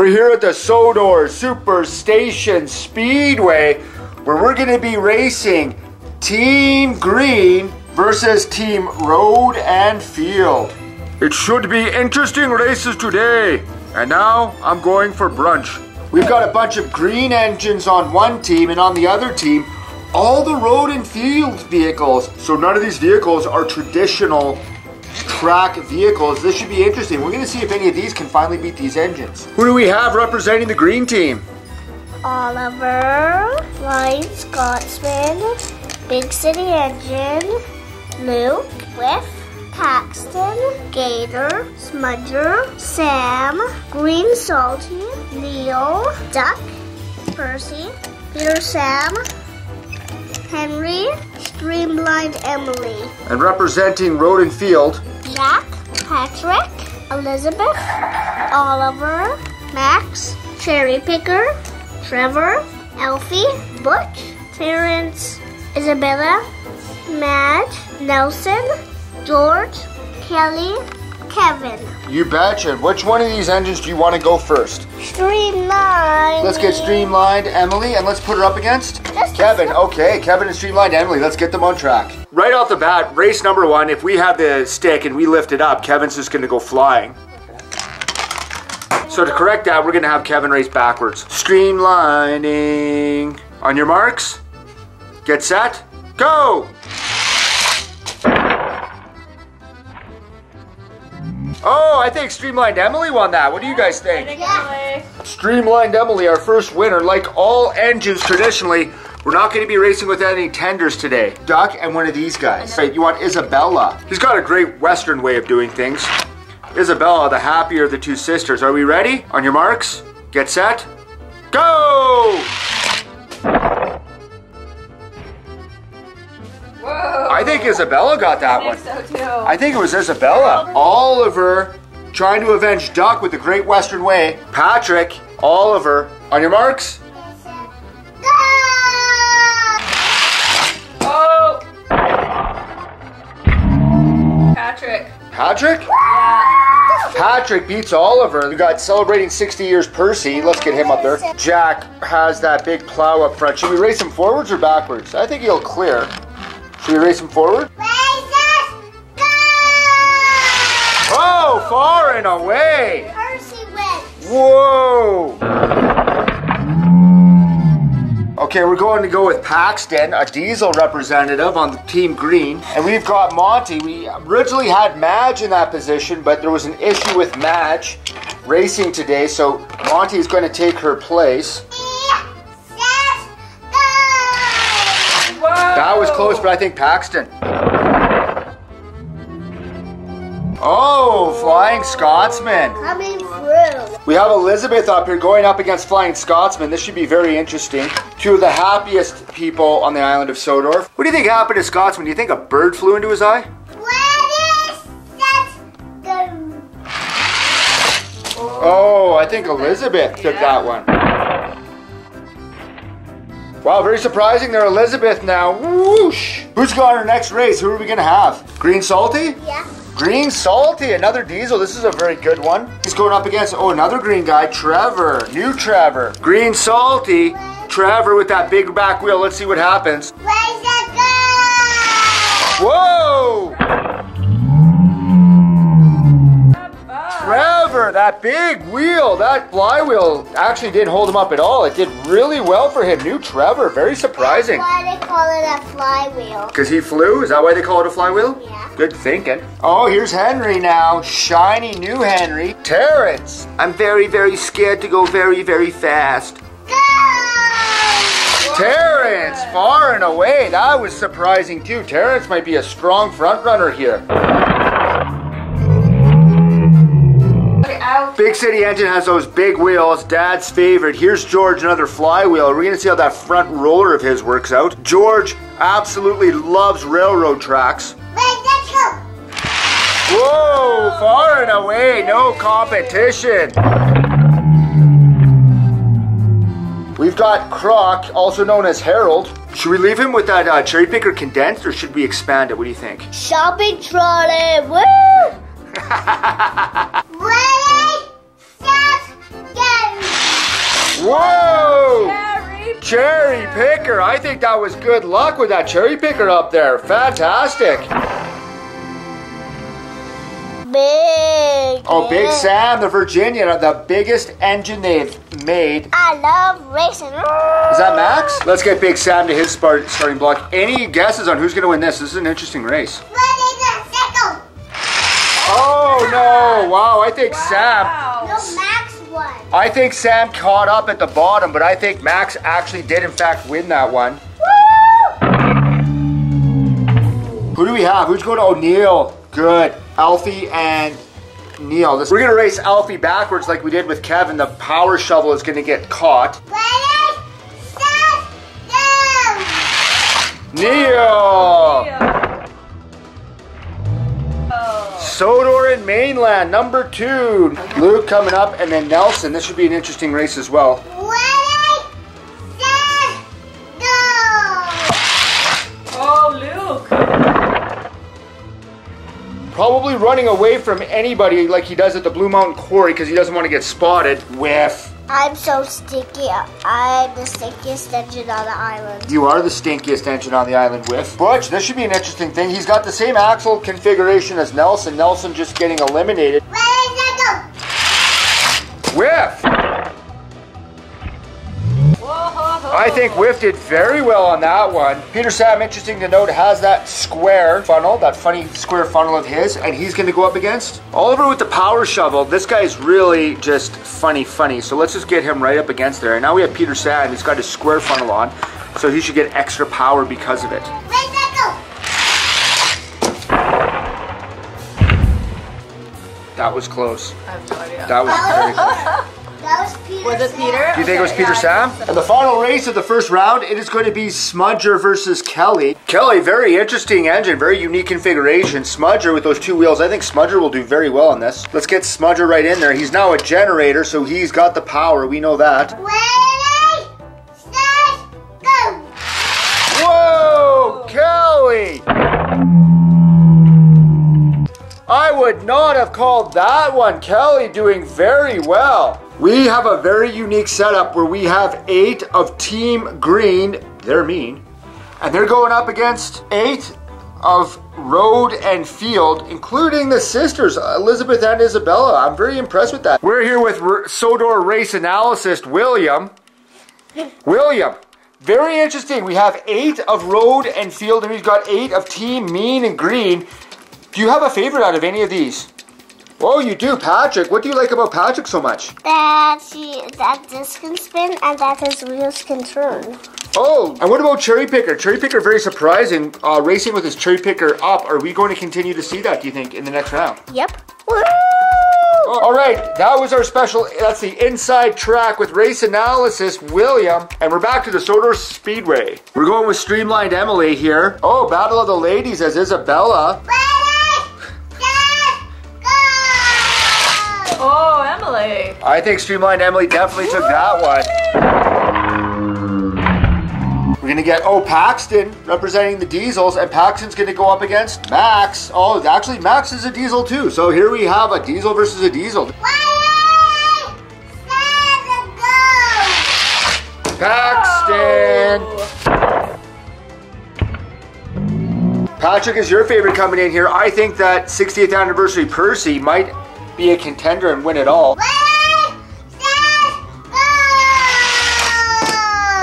We're here at the Sodor Superstation Speedway, where we're going to be racing Team Green versus Team Road and Field. It should be interesting races today. And now I'm going for brunch. We've got a bunch of green engines on one team, and on the other team, all the road and field vehicles. So none of these vehicles are traditional track vehicles. This should be interesting. We're going to see if any of these can finally beat these engines. Who do we have representing the green team? Oliver, Flying Scotsman, Big City Engine, Luke, Whiff, Paxton, Gator, Smudger, Sam, Green Salty, Leo, Duck, Percy, Peter Sam, Henry, Streamlined Emily. And representing road and field, Jack, Patrick, Elizabeth, Oliver, Max, Cherry Picker, Trevor, Elfie, Butch, Terrence, Isabella, Matt, Nelson, George, Kelly, Kevin. You betcha. Which one of these engines do you want to go first? Streamlined. Let's get Streamlined Emily, and let's put her up against Kevin. Okay, Kevin and Streamlined Emily. Let's get them on track. Right off the bat, race number one, if we have the stick and we lift it up, Kevin's just going to go flying. So to correct that, we're going to have Kevin race backwards. Streamlining. On your marks, get set, go! Oh, I think Streamlined Emily won that. What do you guys think? Yeah. Streamlined Emily, our first winner. Like all engines traditionally, we're not going to be racing with any tenders today. Duck and one of these guys. Right, you want Isabella. He's got a great Western way of doing things. Isabella, the happier of the two sisters. Are we ready? On your marks, get set, go! Whoa. I think Isabella got that one. I think so too. I think it was Isabella. Oliver trying to avenge Duck with the Great Western Way. Patrick, Oliver, on your marks. Oh! Patrick. Patrick? Yeah. Patrick beats Oliver. We got celebrating 60 years Percy. Let's get him up there. Jack has that big plow up front. Should we race him forwards or backwards? I think he'll clear. Should we race him forward? Oh, far and away. Percy wins. Whoa. Okay, we're going to go with Paxton, a diesel representative on the Team Green. And we've got Monty. We originally had Madge in that position, but there was an issue with Madge racing today, so Monty is going to take her place. Whoa. That was close, but I think Paxton. Oh, Flying Scotsman. Coming through. We have Elizabeth up here going up against Flying Scotsman. This should be very interesting. Two of the happiest people on the island of Sodor. What do you think happened to Scotsman? Do you think a bird flew into his eye? Oh, I think Elizabeth took that one. Wow, very surprising. They're Elizabeth now. Whoosh! Who's got our next race? Who are we going to have? Green Salty? Yeah. Green Salty, another diesel. This is a very good one. He's going up against, oh, another green guy, Trevor. New Trevor. Green Salty, Trevor with that big back wheel. Let's see what happens. Whoa! Trevor, that big wheel, that flywheel actually didn't hold him up at all. It did really well for him. New Trevor, very surprising. That's why they call it a flywheel. Because he flew? Is that why they call it a flywheel? Yeah. Good thinking. Oh, here's Henry now. Shiny new Henry. Terrence. I'm very, very scared to go very, very fast. Go! Terrence, far and away. That was surprising too. Terrence might be a strong front runner here. Big City Engine has those big wheels, Dad's favorite. Here's George, another flywheel. We're gonna see how that front roller of his works out. George absolutely loves railroad tracks. Whoa, far and away, no competition. We've got Croc, also known as Harold. Should we leave him with that cherry picker condensed, or should we expand it? What do you think? Shopping trolley, woo! Ready, set, go! Whoa! Cherry Cherry picker. I think that was good luck with that cherry picker up there. Fantastic. Big. Oh, Big Sam, the Virginian, the biggest engine they've made. I love racing. Is that Max? Let's get Big Sam to his starting block. Any guesses on who's going to win this? This is an interesting race. Oh, no. Wow, I think Sam... No, Max won. I think Sam caught up at the bottom, but I think Max actually did, in fact, win that one. Who do we have? Who's going to O'Neill? Good. Alfie and Neil. We're going to race Alfie backwards like we did with Kevin. The power shovel is going to get caught. Ready, set, go. Neil! Sodor and Mainland, number 2. Luke coming up, and then Nelson. This should be an interesting race as well. Ready, set, go. Oh, Luke. Probably running away from anybody like he does at the Blue Mountain Quarry because he doesn't want to get spotted. Whiff. I'm so sticky. I'm the stickiest engine on the island. You are the stinkiest engine on the island, Whiff. Butch, this should be an interesting thing. He's got the same axle configuration as Nelson. Nelson just getting eliminated. Ready, set, go. Whiff! I think Whiff did very well on that one. Peter Sam, interesting to note, has that square funnel, that funny square funnel of his, and he's going to go up against Oliver with the power shovel. This guy's really just funny. So let's just get him right up against there. And now we have Peter Sam. He's got his square funnel on, so he should get extra power because of it. Ready, set, go. That was close. I have no idea. That was very close. That was Peter. Was it Peter? Do you think it was Peter Sam? And the final race of the first round, it is going to be Smudger versus Kelly. Kelly, very interesting engine, very unique configuration. Smudger with those 2 wheels, I think Smudger will do very well on this. Let's get Smudger right in there. He's now a generator, so he's got the power. We know that. Ready, set, go. Whoa, Kelly! I would not have called that one. Kelly doing very well. We have a very unique setup where we have 8 of Team Green. They're mean. And they're going up against 8 of Road and Field, including the sisters, Elizabeth and Isabella. I'm very impressed with that. We're here with Sodor race analyst, William. William, very interesting. We have 8 of Road and Field, and we've got 8 of Team Mean and Green. Do you have a favorite out of any of these? Oh, you do, Patrick. What do you like about Patrick so much? That disc can spin and that his wheels can turn. Oh, and what about Cherry Picker? Cherry Picker, very surprising. Racing with his Cherry Picker up. Are we going to continue to see that, do you think, in the next round? Yep. Woo! All right, that was our special, that's the inside track with race analysis, William. And we're back to the Sodor Speedway. We're going with Streamlined Emily here. Oh, Battle of the Ladies as Isabella. Oh, Emily. I think Streamlined Emily definitely took that one. We're gonna get, Paxton representing the Diesels, and Paxton's gonna go up against Max. Oh, actually Max is a Diesel too. So here we have a Diesel versus a Diesel. Paxton! Patrick is your favorite coming in here. I think that 60th anniversary Percy might be a contender and win it all.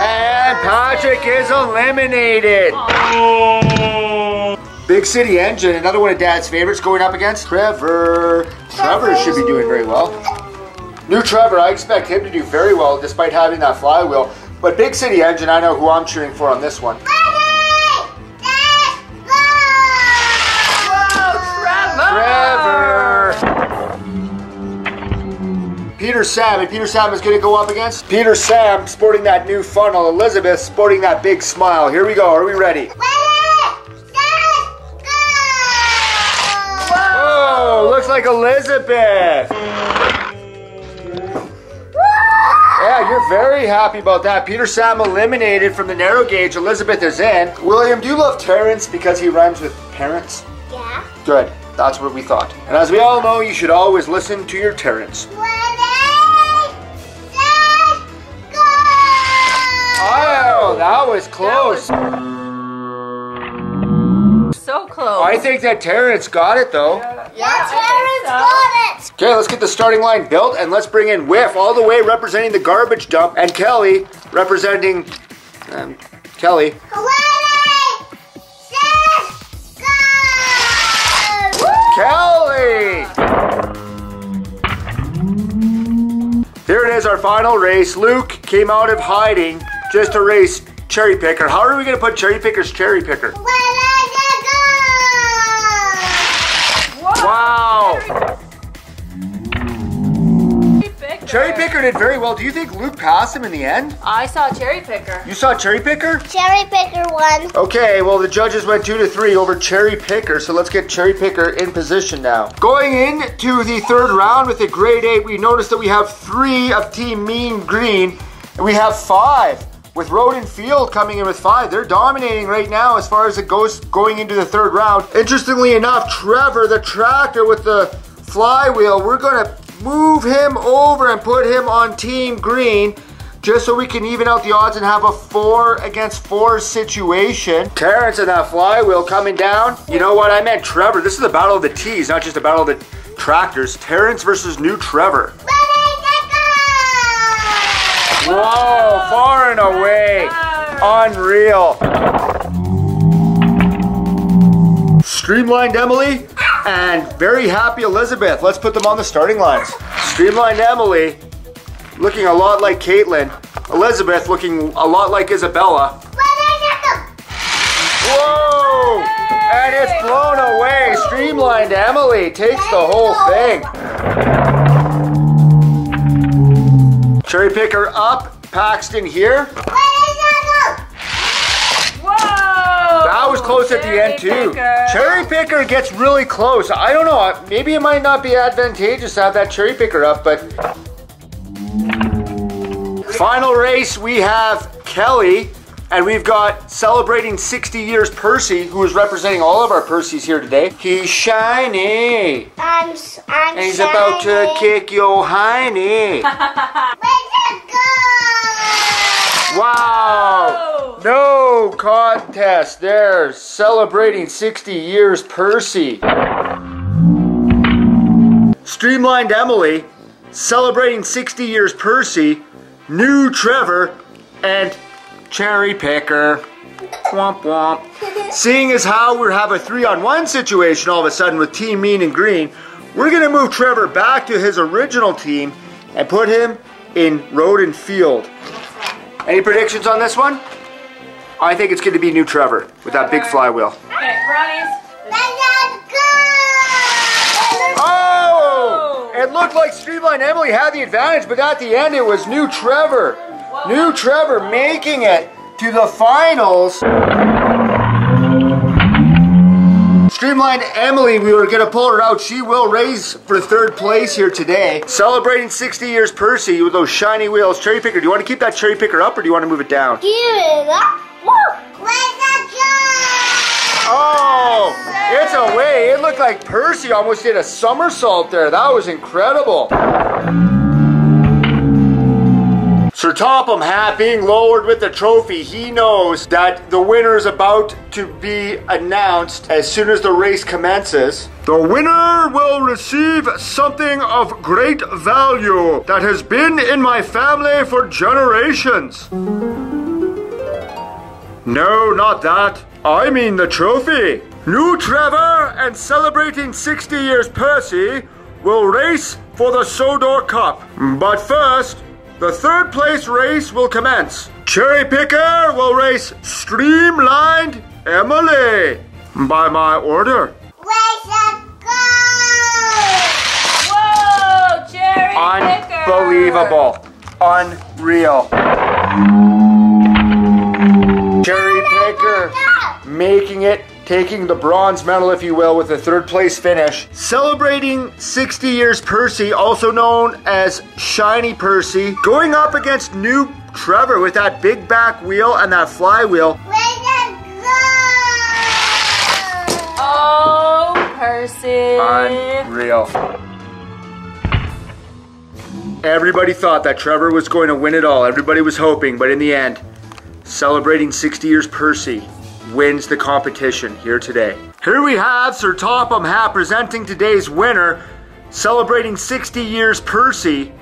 And Patrick is eliminated. Big City Engine, another one of Dad's favorites, going up against Trevor. Trevor should be doing very well. New Trevor, I expect him to do very well despite having that flywheel. But Big City Engine, I know who I'm cheering for on this one. Trevor! Peter Sam, and Peter Sam is going to go up against Peter Sam, sporting that new funnel. Elizabeth sporting that big smile. Here we go. Are we ready? Whoa! Looks like Elizabeth. Yeah, you're very happy about that. Peter Sam eliminated from the narrow gauge. Elizabeth is in. William, do you love Terrence because he rhymes with parents? Yeah. Good. That's what we thought. And as we all know, you should always listen to your Terrence. Ready, set, Wow, that was close. So close. I think that Terrence got it though. Yeah, Terrence got it. Okay, let's get the starting line built and let's bring in Whiff all the way representing the garbage dump and Kelly representing Kelly. Ready, set, go! Kelly! Here it is, our final race. Luke came out of hiding just to race Cherry Picker. How are we going to put Cherry Picker's Cherry Picker? Ready, go! Wow! Cherry Picker did very well. Do you think Luke passed him in the end? I saw Cherry Picker. You saw Cherry Picker? Cherry Picker won. Okay, well the judges went 2-3 over Cherry Picker, so let's get Cherry Picker in position now. Going into the third round with a grade 8, we noticed that we have 3 of Team Mean Green, and we have 5 with Road and Field coming in with 5. They're dominating right now as far as it goes going into the third round. Interestingly enough, Trevor, the tractor with the flywheel, we're gonna move him over and put him on Team Green just so we can even out the odds and have a 4 against 4 situation. Terrence and that flywheel coming down. You know what? I meant Trevor. This is the battle of the T's, not just a battle of the tractors. Terrence versus new Trevor. Whoa, far and away. Unreal. Streamlined Emily and very happy Elizabeth. Let's put them on the starting lines. Streamlined Emily looking a lot like Caitlin. Elizabeth looking a lot like Isabella. Whoa! And it's blown away. Streamlined Emily takes the whole thing. Cherry Picker up, Paxton here. That was close at the end too. Cherry Picker gets really close. I don't know, maybe it might not be advantageous to have that Cherry Picker up, but... Final race, we have Kelly, and we've got celebrating 60 years Percy, who is representing all of our Percys here today. He's shiny. I'm and he's about to kick your hiney. Wow! No contest there. Celebrating 60 years Percy. Streamlined Emily, celebrating 60 years Percy, new Trevor, and Cherry Picker. Womp womp. Seeing as how we have a 3-on-1 situation all of a sudden with Team Mean and Green, we're going to move Trevor back to his original team and put him in Road and Field. Any predictions on this one? I think it's going to be new Trevor with that big flywheel. Okay, brownies. Oh! It looked like Streamline Emily had the advantage, but at the end it was new Trevor. New Trevor making it to the finals. Streamlined Emily, we were going to pull her out. She will race for 3rd place here today. Celebrating 60 years Percy with those shiny wheels. Cherry Picker, do you want to keep that Cherry Picker up or do you want to move it down? Give it up. Oh, it's away. It looked like Percy almost did a somersault there. That was incredible. Sir Topham hat being lowered with the trophy. He knows that the winner is about to be announced as soon as the race commences. The winner will receive something of great value that has been in my family for generations. No, not that. I mean the trophy. New Trevor and celebrating 60 years Percy will race for the Sodor Cup. But first, the 3rd place race will commence. Cherry Picker will race Streamlined Emily by my order. Whoa, Cherry Picker. Unbelievable. Unreal. Cherry Picker making it, taking the bronze medal, if you will, with a 3rd place finish. Celebrating 60 years Percy, also known as Shiny Percy, going up against new Trevor with that big back wheel and that flywheel. Oh, Percy. Unreal. Everybody thought that Trevor was going to win it all. Everybody was hoping, but in the end, celebrating 60 years Percy, wins the competition here today. Here we have Sir Topham Hatt presenting today's winner, celebrating 60 years Percy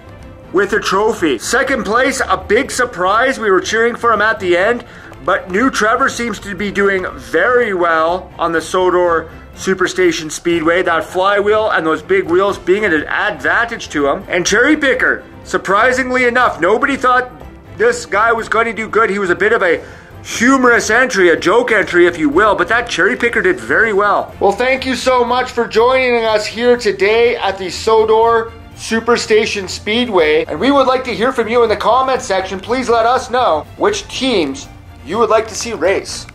with a trophy. Second place, a big surprise. We were cheering for him at the end, but new Trevor seems to be doing very well on the Sodor Superstation Speedway. That flywheel and those big wheels being an advantage to him. And Cherry Picker, surprisingly enough, nobody thought this guy was going to do good. He was a bit of a humorous entry, a joke entry if you will, but that Cherry Picker did very well. Well, thank you so much for joining us here today at the Sodor Superstation Speedway, and we would like to hear from you in the comment section. Please let us know which teams you would like to see race.